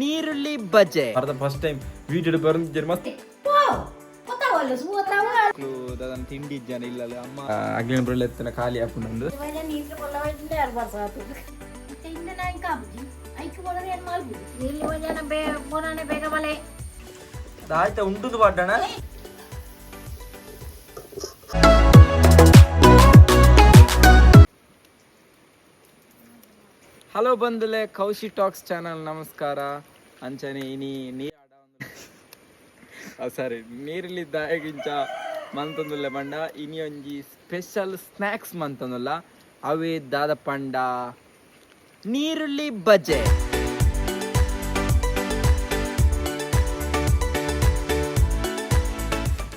ನೀರುಳ್ಳಿ ಬಜೆ for the first time video ಬರೋದು ಮಸ್ತ್ దాని తిండి ఇచ్చాను ఇల్లు అమ్మ అగ్ని బ్రెల్ ఎత్తున ఖాళీ అప్పుడు దాయితే ఉంటుంది పడ్డానా ಹಲೋ ಬಂಧುಲೆ ಕೌಶಿ ಟಾಕ್ಸ್ ಚಾನಲ್ ನಮಸ್ಕಾರ ಅಂಚನೆ ಇನಿ ನೀ ಸಾರಿ ನೀರಿಲಿದ್ದ ಹೇಗಿಂಚ ಮಂತಂದುಲ್ಲ ಪಂಡ ಇನಿ ಒಂಜಿ ಸ್ಪೆಷಲ್ ಸ್ನ್ಯಾಕ್ಸ್ ಮಂತಂದುಲ್ಲ ಅವೇ ದಾದ ಪಂಡ ನೀರುಳ್ಳಿ ಬಜೆ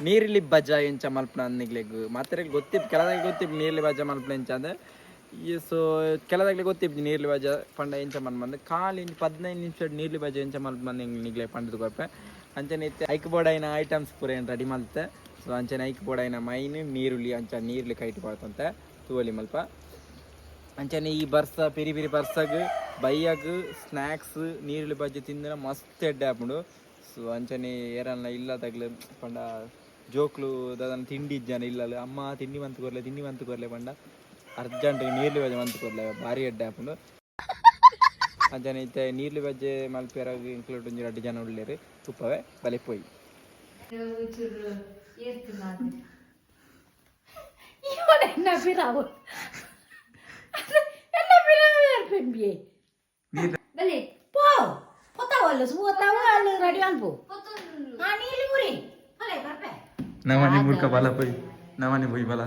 ನೀರುಳ್ಳಿ ಬಜ ಎಂಚ ಮಲ್ಪನ ಅಂದಿಗ್ಲೆಗ್ ಮಾತ್ರ ಗೊತ್ತಿತ್ತು ಕೆಲದಾಗ ಗೊತ್ತಿತ್ತು ನೀರುಳ್ಳಿ ಬಜ ಮಲ್ಪನ ಎಂಚ ಅಂದ್ರೆ ಸೊ ಕೆಲದಾಗ್ಲಿ ಗೊತ್ತಿದ್ದು ನೀರ್ಲಿ ಬಜ ಪಂಡ ಎಂಚ ಮನ್ ಬಂದು ಕಾಲು 15 ನಿಮಿಷ ನೀರ್ಲಿ ಬಜ ಎಂಚ ಮಲ್ಪ್ ಬಂದು ನಿಗ್ಲೆ ಪಂಡದ ಕೊಪ್ಪೆ ಅಂಚನೆ ಇತ್ತೆ ಐಕ್ ಬೋಡೈನ ಐಟಮ್ಸ್ ಪೂರ ಏನು ರೆಡಿ ಮಲ್ತೆ ಸೊ ಅಂಚನೆ ಐಕ್ ಬೋಡೈನ ಮೈನ್ ನೀರುಳ್ಳಿ ಅಂಚ ನೀರ್ಲಿ ಕೈಟ್ ಕೊಡ್ತಂತೆ ತೂವಲಿ ಮಲ್ಪ ಅಂಚನೆ ಈ ಬರ್ಸ ಪಿರಿ ಪಿರಿ ಬರ್ಸಾಗ ಬೈಯಾಗ ಸ್ನ್ಯಾಕ್ಸ್ ನೀರುಳ್ಳಿ ಬಜ್ಜಿ ತಿಂದ್ರೆ ಮಸ್ತ್ ಎಡ್ಡೆ ಹಾಕೊಂಡು ಸೊ ಅಂಚನೆ ಏರನ್ನ ಇಲ್ಲದಾಗ್ಲಿ ಪಂಡ ಜೋಕ್ಲು ಅದನ್ನು ತಿಂಡಿ ಇದ್ದಾನೆ ಇಲ್ಲ ಅಮ್ಮ ತಿಂಡಿ ಮಂತು ಕೊರ್ಲೆ ಪಂಡ ಅರ್ಜೆಂಟ್ ನೀರ್ಲಿ ಬಜ್ಜೆ ಮಂತ್ ಕೊಡ್ಲೆ ಭಾರಿ ಎಡ್ಡೆ ಹಾಕೊಂಡು ಅಂಚನೆ ಇತ್ತೆ ನೀರ್ಲಿ ಬಜ್ಜೆ ಮಲ್ಪೆರಾಗ ಇನ್ಕ್ಲೂಡ್ ಒಂಜಿ 2 ಜನ ಉಳ್ಳೇರು ತುಪ್ಪವೇ ಬಲೆ ಪೋಯಿ ನವನಿ ಮುರ್ಕ ಬಲ ಪೋಯಿ ನವನಿ ಪೋಯಿ ಬಲ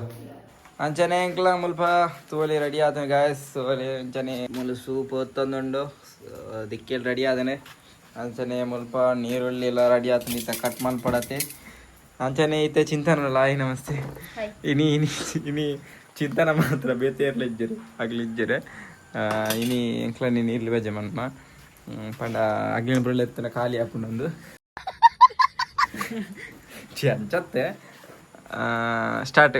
ಅಂಚನೆ ಎಂಕ್ಲ ಮುಲ್ಪ ತೋಲಿ ರೆಡಿ ಆದನೆ ಗಾಯಸ್ ತೋಲಿ ಅಂಚನೆ ಮುಲು ಸೂಪ್ ಹೊತ್ತೊಂದುಂಡು ದಿಕ್ಕೇಲಿ ರೆಡಿ ಆದನೆ ಅಂಚನೆ ಮುಲ್ಪ ನೀರುಳ್ಳಿ ಎಲ್ಲ ರೆಡಿ ಆತನ ಈತ ಕಟ್ ಮಲ್ಪಡತ್ತೆ ಅಂಚನೆ ಈತೆ ಚಿಂತನ ಲಾಯಿ ನಮಸ್ತೆ ಇನಿ ಇನಿ ಇನಿ ಚಿಂತನ ಮಾತ್ರ ಬೇತೇರ್ಲ ಇಜ್ಜರು ಆಗ್ಲಿಜ್ಜರು ಇನಿ ಎಂಕ್ಲ ನೀನು ನೀರ್ಲಿ ಬಜ್ಜೆ ಮನ್ಪ ಪಂಡ ಅಗ್ನಿ ಬ್ರೆಲ್ ಎತ್ತನ ಖಾಲಿ ಹಾಕೊಂಡೊಂದು ಅಂಚತ್ತೆ ಸ್ಟಾರ್ಟ್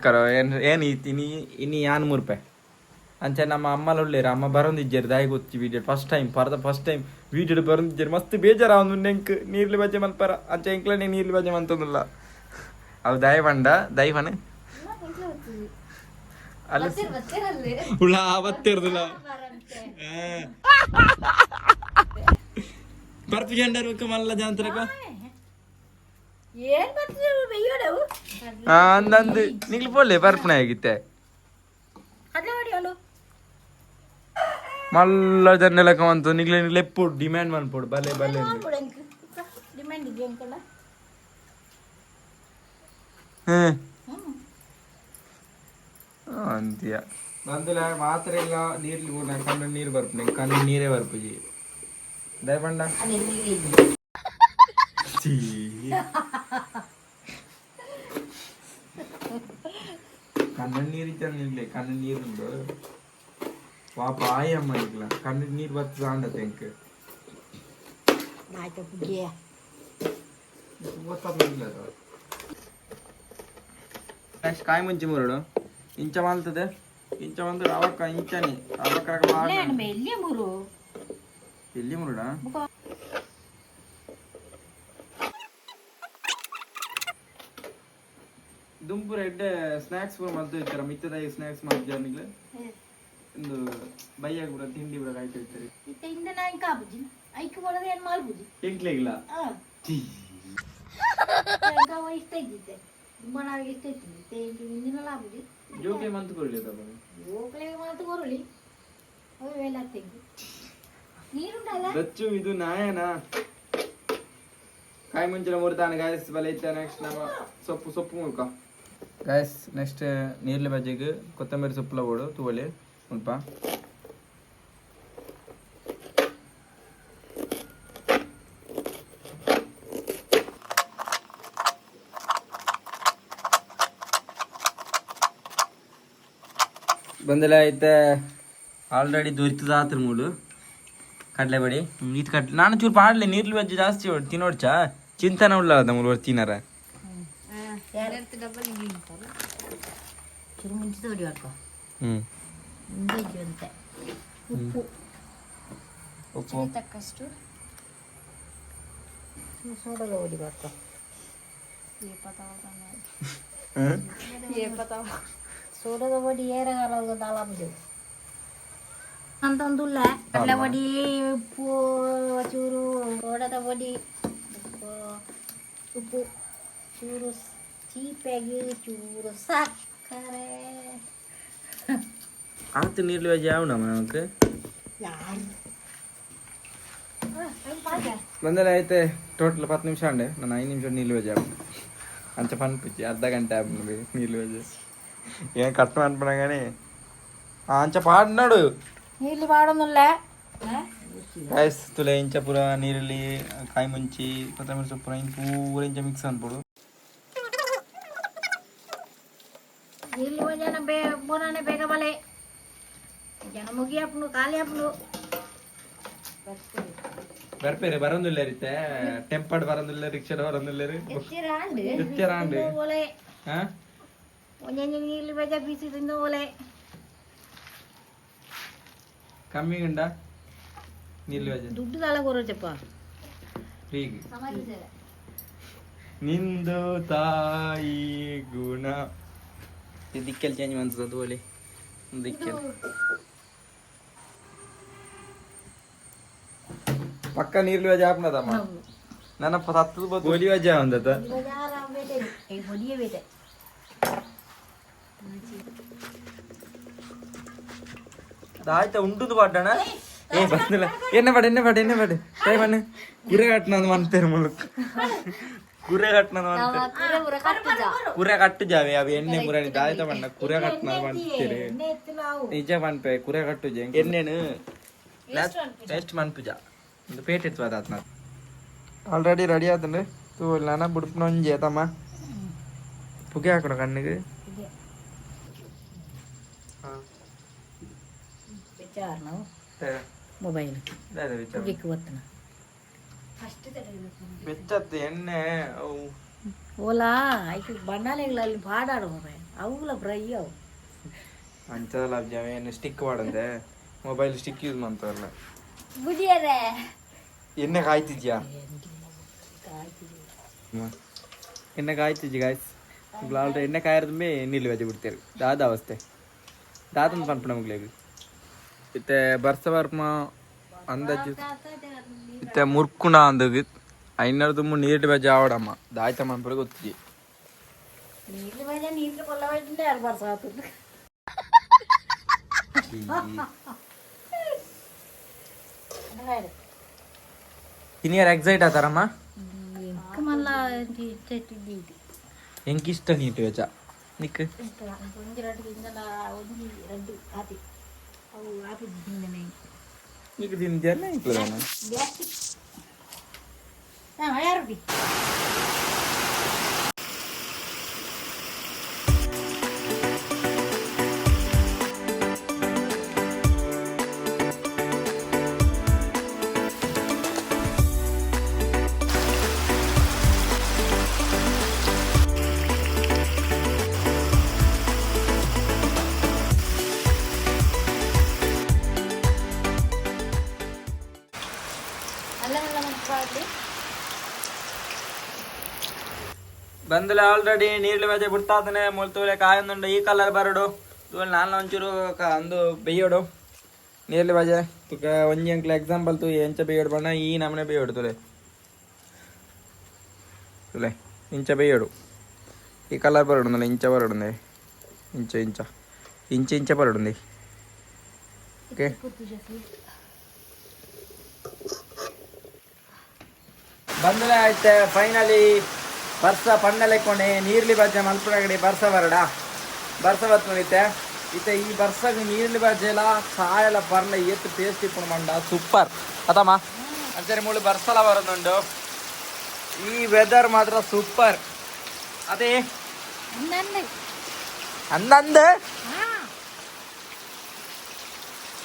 ಕರೋ ಏನು ಇನಿ 3 ರೂಪಾಯಿ ಅಂಚೆ ನಮ್ಮ ಅಮ್ಮಲ್ಲ ಉಳ್ಳೇರು ಅಮ್ಮ ಬರೋದಿಜ್ಜರು ದಾಯಿ ಗೊತ್ತಿ ವಿಡಿಯೋ ಫಸ್ಟ್ ಟೈಮ್ ವಿಡಿಯೋ ಬರೋದಿಜ್ಜರು ಮಸ್ತ್ ಬೇಜಾರ ಒಂದು ನೆಂಕ್ ನೀರ್ಲಿ ಬಜ್ಜೆ ಮಲ್ಪಾರ ಅಂಚೆ ಎಂಕ್ಲ ನೀರ್ಲಿ ಬಜ್ಜೆ ಮಂತಂದಿಲ್ಲ ಅವು ದಾಯಿ ಪಂಡ ಅಲ್ಲ ಹುಳ ಅವತ್ತಿರ್ದಿಲ್ಲ ಬರ್ಪು ಜಂಡರು ಮಲ್ಲ ಜಾಂತ್ರಕ ಅಂದಂದು ನಿಗ್ಲಿ ಪೊಲ್ಲೆ ಬರ್ಪುಣ ಆಗಿತ್ತೆ ಮಲ್ಲ ಜನ್ನೆಲಕ ಬಂತು ನಿಗ್ಲೆ ಲೆಪ್ಪು ಡಿಮ್ಯಾಂಡ್ ಮಾಡ್ಪೋಡು ಬಲೆ ಬಲೆ ಅಂತೀಯ ಬಂದುಲ ಮಾತ್ರ ಇಲ್ಲ ನೀರ್ಲಿ ಕಣ್ಣು ನೀರು ಬರ್ಪುಣೆ ಕಣ್ಣು ನೀರೇ ಬರ್ಪುಜಿ ದಯಪಂಡ ಕಣ್ಣೀರಿಲ್ಲ ಕಣ್ಣು ನೀರುಂಡು ಪಾಪ ಆಯಮ್ಮ ಇಲ್ಲ ಕಣ್ಣು ನೀರು ಬರ್ತದ ಅಂಡ ತೆಂಕ್ ಕಾಯಿ ಮುಂಚಿ ಮೂರಡು ಇಂಚ ಮಾಲ್ತದೆ ಇಂಚ ಬಂದು ಅವಕ್ಕ ಇಂಚನಿ ಅವಕ್ಕ ಎಲ್ಲಿ ಮುರುಡ ದುಂಪು ರೆಡ್ಡೆ ಸ್ನ್ಯಾಕ್ಸ್ ಕೂಡ ಮದ್ದು ಇರ್ತಾರ ಮಿತ್ತದಾಗಿ ಸ್ನ್ಯಾಕ್ಸ್ ಮಾಡಿದ್ದೆ ಒಂದು ಬೈಯಾಗ ಕೂಡ ತಿಂಡಿ ಕೂಡ ಕಾಯ್ತಿರ್ತಾರೆ ಎಂಕ್ಲೆಗಿಲ್ಲ ಜೋಕ್ಲೆ ಮಂತ್ ಕೊರಲಿ ದಚ್ಚು ಇದು ನಾಯನ ಕಾಯಿ ಮುಂಚಿನ ಮುರ್ತಾನೆ ಗಾಯಸ್ ಬಲ ಇತ್ತ ನೆಕ್ಸ್ಟ್ ನಮ್ಮ ಸೊಪ್ಪು ಮುಳ್ಕ ಗಾಯಸ್ ನೆಕ್ಸ್ಟ್ ನೀರ್ಲಿ ಬಜ್ಜಿಗೆ ಕೊತ್ತಂಬರಿ ಸೊಪ್ಪುಲ ಬೋಡು ತೂವಲಿ ಸ್ವಲ್ಪ ಬಂದೆಲ್ಲ ಐತೆ ಆಲ್ರೆಡಿ ದೊರಿತದಾತ್ರ ಮೂಲು ಕಡಲೆಬೇಡಿ ಇದು ಕಡ್ಲೆ ನಾನು ಚೂರು ಪಾಡ್ಲೆ ನೀರ್ಲಿ ಬಜ್ಜಿ ಜಾಸ್ತಿ ತಿನ್ನೋಡ್ಚಾ ಚಿಂತನ ಉಳ್ಳ ಮೂರು ತಿನ್ನಾರ ಉಪ್ಪು ತಕ್ಕಷ್ಟು सोडा वडी करतो ये पता सोडा वडी ಏರಗಾಲ ದಾಳಂದು ಅಂತಂದುಲ್ಲ ಕಡಲೆ ವಡಿ ಉಪ್ಪು ಚೂರು ಸೋಡದ ವಡಿ ಉಪ್ಪು ಚೂರು ಚೀಪಾಗಿ ಚೂರು ಸಕ್ಕರೆ ಆತು ನೀರ್ಲಿ ಬಜ್ಜಿ ಯಾವನಮ್ಮ ನಮಗೆ ಬಂದಲ್ಲ అయితే టోటల్ 10 నిమిషం అండి నన్ను 5 నిమిషం నీళ్ళు వేసాము అంత పనిపించి అర్ధ గంట నీళ్ళు వేసి ఏం కష్టం అనుకున్నా కానీ అంచ పాడినాడు ನೀರ್ಲಿ ಪಾಡೋದಿಲ್ಲ ಗೈಸ್ ತುಲೆ ಇಂಚ ಪೂರ ನೀರಲ್ಲಿ ಕಾಯಿ ಮುಂಚಿ ಕೊತ್ತಂಬರಿ ಸೊಪ್ಪು ಪೂರ ಇಂಚ ಪೂರ ಇಂಚ ಮಿಕ್ಸ್ ಅನ್ಬೋದು ನೀರ್ಲಿ ಜನ ಬೋನಾನೆ ಬೇಗ ಬಲೆ ಜನ ಮುಗಿ ಹಾಪ್ನು ಖಾಲಿ ಹಾಪ್ನು ಬರ್ಪೇರೆ ಬರೋದಿಲ್ಲ ರೀತೆ ಟೆಂಪರ್ಡ್ ಬರೋದಿಲ್ಲ ರಿಕ್ಷಾಡ್ ಬರೋದಿಲ್ಲ ರೀ ಎತ್ತಿರಾಂಡ್ ಓಲೆ ಹಾ ಒಂದೇ ನೀರ್ಲಿ ಬಜ ಬೀಸಿ ತಿಂದು ಓಲೆ ಕಮ್ಮಿ ಗಂಡ ನೀರ್ಲಿ ಬಜ ದುಡ್ಡು ತಾಳ ಕೊರಚಪ್ಪ ಹೀಗೆ ನಿಂದು ತಾಯಿ ಗುಣ ದಿಕ್ಕೆಲ್ ಚೇಂಜ್ ಮಾಡ್ತದ ಓಲೆ ದಿಕ್ಕೆಲ್ ಪಕ್ಕ ನೀರ್ಲಿ ವಜಾ ಹಾಕ್ನದಮ್ಮ ನನ್ನ ಸತ್ತದ ಬದು ಗೋಲಿ ವಜಾ ಅಂದತ ಹೊಡಿಯೇ ಬೇಟೆ ಆಯ್ತಾ ಉಂಟುದು ಪಾಡಣ ಏ ಬಂದಿಲ್ಲ ಎಣ್ಣೆ ಪಾಡು ಟ್ರೈ ಮಾಡಿ ಕುರೆ ಕಟ್ಟನದು ಮಂತೇರು ಮುಳುಕ್ ಕುರೆ ಕಟ್ಟನದು ಮಂತೇರು ಕುರೆ ಕಟ್ಟು ಜಾವೆ ಅವು ಎಣ್ಣೆ ಮುರೆ ಆಯ್ತಾ ಬಣ್ಣ ಕುರೆ ಕಟ್ಟನದು ಮಂತೇರು ನಿಜ ಮನ್ಪೆ ಕುರೆ ಕಟ್ಟು ಜೆ ಎಣ್ಣೆನು ಟೇಸ್ಟ್ ಮನ್ಪುಜ ಒಂದು ಪೇಟ್ ಇತ್ತು ಅದಾತ್ನ ಆಲ್ರೆಡಿ ರೆಡಿ ಆತಂದ್ರೆ ತೂ ನಾನು ಬಿಡ್ಪು ಒಂಜಿ ಆತಮ್ಮ ಪುಗೆ ಹಾಕೋಣ ಕಣ್ಣಿಗೆ ಮೊಬೈಲ್ ಬೆಚ್ಚತ್ತು ಎಣ್ಣೆ ಓಲಾ ಐದು ಬಂಡಾಲೆಗಳಲ್ಲಿ ಪಾಡಾಡು ಮೊಬೈಲ್ ಅವುಗಳ ಫ್ರೈ ಅವು ಅಂಚದಲ್ಲ ಏನು ಸ್ಟಿಕ್ ಮಾಡಂದೆ ಮೊಬೈಲ್ ಸ್ಟಿಕ್ ಯೂಸ್ ಮಾಡ್ತಾರಲ್ಲ ಬುಡಿಯರೆ ಎಣ್ಣೆ ಕಾಯ್ತಿದ್ಯಾ ಎಣ್ಣೆ ಕಾಯ್ತಿದ್ಜಿ ಗಾಯ್ಸ್ ಆಲ್ರೆಡಿ ಎಣ್ಣೆ ಕಾಯರ್ದುಂಬೆ ನೀళ్ళు ವೆಜ್ ಬಿಡ್ತಾರೆ ದಾದ ಅವಸ್ಥೆ ದಾದನ್ ಪನ್ಪಣ ಮುಗ್ಲೇವಿ ಇತ್ತೆ ಬರ್ಸ ಬರ್ಮ ಅಂದಾಜು ಇತ್ತೆ ಮುರ್ಕುಣ ಅಂದಗಿ ಐನರ್ದು ನೀರು ವೆಜ್ ಆವಡಮ್ಮ ದಾಯ್ತ ಮನ್ಪುರ ಗೊತ್ತಿದ್ದಿ ನೀರು ಬಜ ನೀರು ಕೊಲ್ಲವಾಯ್ತಿಂದ 2 ವರ್ಷ ಆತದ ಸೀನಿಯರ್ ಎಕ್ಸೈಟ್ ಆತಾರಮ್ಮ ಮಲ್ಲ ಎಂಕಿಷ್ಟ ನೀಟು ವೆಜ ನಿಕ್ నీకు తింటానే ఇట్లా ಬಂದಲೆ ಆಲ್ರೆಡಿ ನೀರ್ಲಿ ಬಜೆ ಬಿಡ್ತಾತನೆ ಮೊಲ್ತೋಲೆ ಕಾಯೊಂದುಂಡು ಈ ಕಲರ್ ಬರಡು ತೂಲ್ ನಾನು ಒಂಚೂರು ಅಂದು ಬೇಯೋಡು ನೀರ್ಲಿ ಬಜೆ ತುಕ ಒಂಜಿ ಅಂಕ್ಲ ಎಕ್ಸಾಂಪಲ್ ತು ಎಂಚ ಬೇಯೋಡು ಬಣ್ಣ ಈ ನಮನೆ ಬೇಯೋಡು ತುಲೆ ತುಲೆ ಇಂಚ ಬೇಯೋಡು ಈ ಕಲರ್ ಬರಡು ಇಂಚ ಬರಡು ಇಂಚ ಇಂಚ ಇಂಚ ಇಂಚ ಬರಡು ಓಕೆ ಬಂದಲೆ ಆಯ್ತೆ ಫೈನಲಿ ಬರ್ಸ ಪಣ್ಣಲೆಕ್ಕೊಂಡೆ ನೀರ್ಲಿ ಬಜ್ಜೆ ಮಲ್ಪುರಗಡೆ ಬರ್ಸ ಬರಡ ಬರ್ಸ ಬರ್ತದೆ ಇತ್ತೆ ಈ ಬರ್ಸಗೆ ನೀರ್ಲಿ ಬಜ್ಜೆಲ್ಲ ಕಾಯೆಲ್ಲ ಬರ್ಲ ಎತ್ತು ಟೇಸ್ಟ್ ಇಪ್ಪು ಮಂಡ ಸೂಪರ್ ಅದಮ್ಮ ಅಂಚರಿ ಮೂಳು ಬರ್ಸಲ ಬರೋದುಂಡು ಈ ವೆದರ್ ಮಾತ್ರ ಸೂಪರ್ ಅದೇ ಅಂದಂದು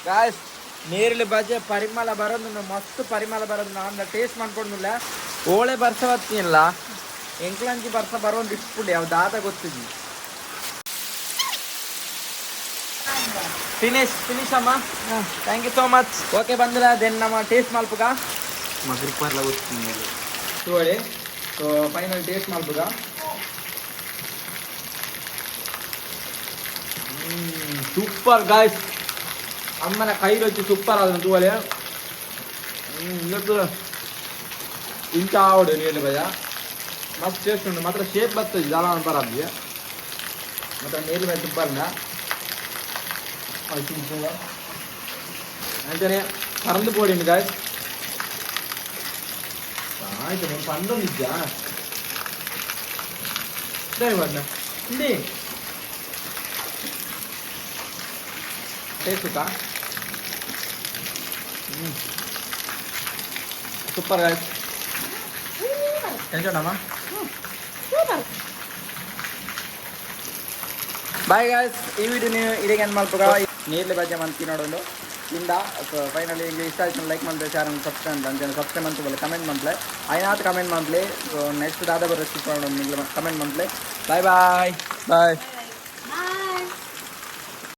ಗಾಯ್ಸ್ ನೀರ್ಲಿ ಬಜ್ಜೆ ಪರಿಮಳ ಬರೋದು ಮಸ್ತ್ ಪರಿಮಳ ಬರೋದು ನಾನು ಟೇಸ್ಟ್ ಮಾಡ್ಕೊಂಡಿಲ್ಲ ಓಳೆ ಬರ್ಸ ಬರ್ತೀನಿಲ್ಲ ಎಂಕ್ಲಂಚಿ ಬರ್ಸ ಬರೋದು ಇಟ್ಬಿಡಿ ಯಾವ ದಾದ ಗೊತ್ತಿದ್ವಿ ಫಿನಿಶ್ ಅಮ್ಮ thank you so much okay ಬಂದಿಲ್ಲ ದೆನ್ ನಮ್ಮ ಟೇಸ್ಟ್ ಮಲ್ಪಗ ಮಗರಿಪಾರ್ಲ ಗೊತ್ತಿಲ್ಲ ನೋಡಿ. ಸೊ ಫೈನಲ್ ಟೇಸ್ಟ್ ಮಾಡ್ಬೋದ. ಸೂಪರ್ ಗಾಯ್ಸ್, ಅಮ್ಮನ ಕೈ ರುಚಿ ಸೂಪರ್ ಆದ ತೂವಲೆ. ಇವತ್ತು ಇಂಚ ಆವಡು ನೀರು ಭಯ ಮಸ್ತ್ ಟೇಸ್ಟ್ ಉಂಟು ಮಾತ್ರ. ಶೇಪ್ ಬರ್ತದೆ ಜಲ ಬರಬ್bi ಮತ್ತೆ ನೀರು ಮೇಲೆ ತುಪ್ಪಲ್ಲ ಅಂತಾನೆ ಪರಂದು ಪೋಡಿ ಗಾಯ್ಸ್. ಆಯ್ತು ಪಂದೊಂದಿದ್ಯಾ ಸರಿ ಬಣ್ಣ ಹಿಂದಿ ಟೇಸ್ಟಾ ಸೂಪರ್ ಗಾಯ್ಸ್. ಎಂಜೋಣಮ್ಮ. ಬಾಯ್ ಗಾಯ್ಸ್, ಈ ವಿಡಿಯೋ ನೀವು ಇಡಿಗೆ ಏನು ಮಾಡ್ಬೇಕ ನೀರ್ಲಿ ಬಜ್ಜೆ ಮಂತಿ ನೋಡೋದು ಇಂದ. ಸೊ ಫೈನಲಿ ಇಂಗ್ಲಿ ಇಷ್ಟ ಆಯ್ತು ಲೈಕ್ ಮಾಡ್ಲಿ, ಶೇರ್ ಸಬ್ಸ್ಕ್ರೈಬ್ ಅಂತ ಸಬ್ಸ್ಕ್ರೈಬ್ ಅಂತ ಬೋಲೆ ಕಮೆಂಟ್ ಮಾಡ್ಲೆ ಐನಾತ್ ಕಮೆಂಟ್ ಮಾಡ್ಲಿ. ಸೊ ನೆಕ್ಸ್ಟ್ ದಾದ ಬರೋ ರೆಸಿಪಿ ಮಾಡೋದು ಕಮೆಂಟ್ ಮಾಡ್ಲಿ. ಬಾಯ್ ಬಾಯ್ ಬಾಯ್.